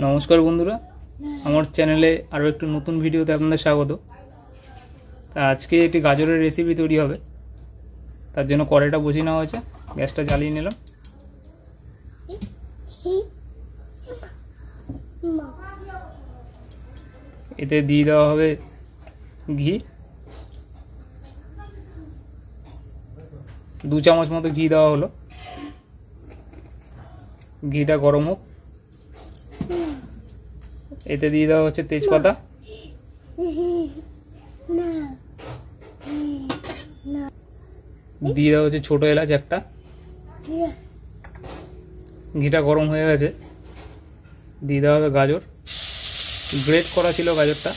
নমস্কার বন্ধুরা, আমার চ্যানেলে আরও একটু নতুন ভিডিওতে আপনাদের স্বাগত। আজকে একটি গাজরের রেসিপি তৈরি হবে, তার জন্য কড়াইটা বসিয়ে নেওয়া হয়েছে। গ্যাসটা জ্বালিয়ে নিলাম। এতে দিয়ে দেওয়া হবে ঘি, 2 চামচ মতো ঘি দেওয়া হলো। ঘিটা গরম হোক। এতে দিয়ে দেওয়া হচ্ছে তেজপাতা, দিয়ে দেওয়া হচ্ছে ছোট এলাচ একটা। ঘিটা গরম হয়ে গেছে, দিয়ে দেওয়া হবে গাজর। গ্রেট করা ছিল গাজরটা।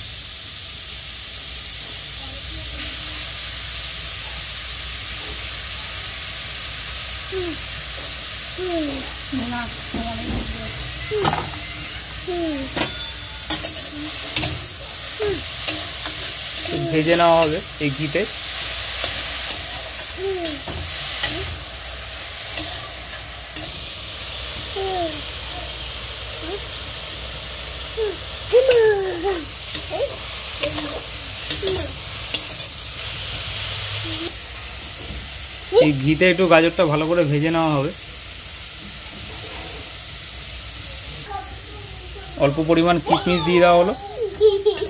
ভেজে নেওয়া হবে এই ঘিতে। এই ঘিতে একটু গাজরটা ভালো করে ভেজে নেওয়া হবে। অল্প পরিমাণ কিশমিশ দিয়ে দেওয়া হলো।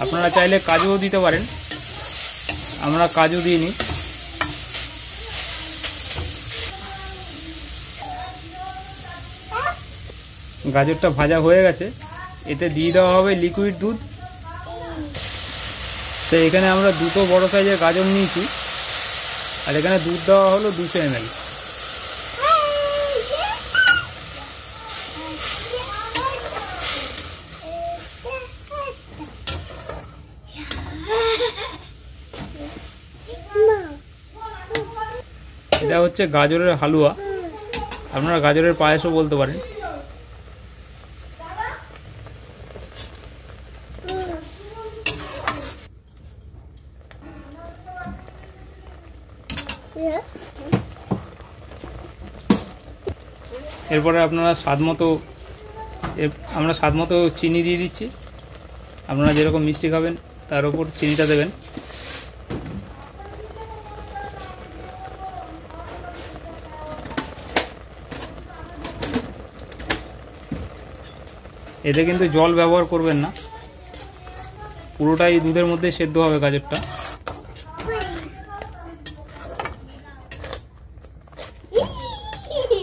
আপনারা চাইলে কাজুও দিতে পারেন, আমরা কাজু দিইনি। গাজরটা ভাজা হয়ে গেছে, এতে দিয়ে দেওয়া হবে লিকুইড দুধ। তো এখানে আমরা 2 বড় সাইজের গাজর নিয়েছি, আর এখানে দুধ দেওয়া হলো 200 ml। এটা হচ্ছে গাজরের হালুয়া, আপনারা গাজরের পায়েসও বলতে পারেন। এরপরে আপনারা আমরা স্বাদ মতো চিনি দিয়ে দিচ্ছি। আপনারা যেরকম মিষ্টি খাবেন তার উপর চিনিটা দেবেন। এতে কিন্তু জল ব্যবহার করবেন না, পুরোটাই দুধের মধ্যে সেদ্ধ হবে গাজরটা।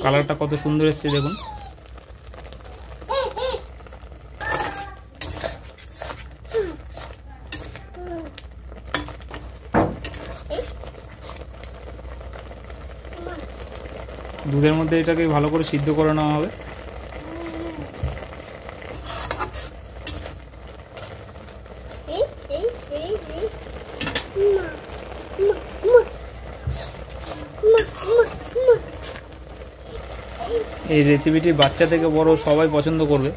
কালারটা কত সুন্দর এসছে দেখুন। দুধের মধ্যে এটাকে ভালো করে সিদ্ধ করে নেওয়া হবে। এই রেসিপিটি বাচ্চা থেকে বড় সবাই পছন্দ করবে।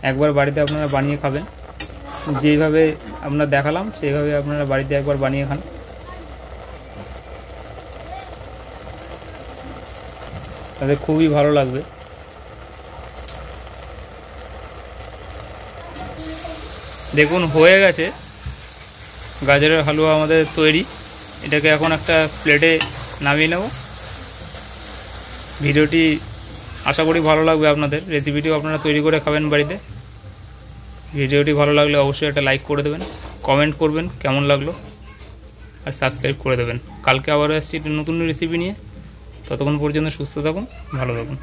একবার বাড়িতে আপনারা বানিয়ে খাবেন, যেইভাবে আমরা দেখালাম সেইভাবে আপনারা বাড়িতে একবার বানিয়ে খান। তাদের খুবই ভালো লাগবে। দেখুন হয়ে গেছে গাজরের হালুয়া আমাদের তৈরি। এটাকে এখন একটা প্লেটে নামিয়ে নেব। ভিডিওটি আশা করি ভালো লাগবে আপনাদের। রেসিপিটিও আপনারা তৈরি করে খাবেন বাড়িতে। ভিডিওটি ভালো লাগলে অবশ্যই একটা লাইক করে দেবেন, কমেন্ট করবেন কেমন লাগলো, আর সাবস্ক্রাইব করে দেবেন। কালকে আবার আসছি একটা নতুন রেসিপি নিয়ে। ততক্ষণ পর্যন্ত সুস্থ থাকুন, ভালো থাকুন।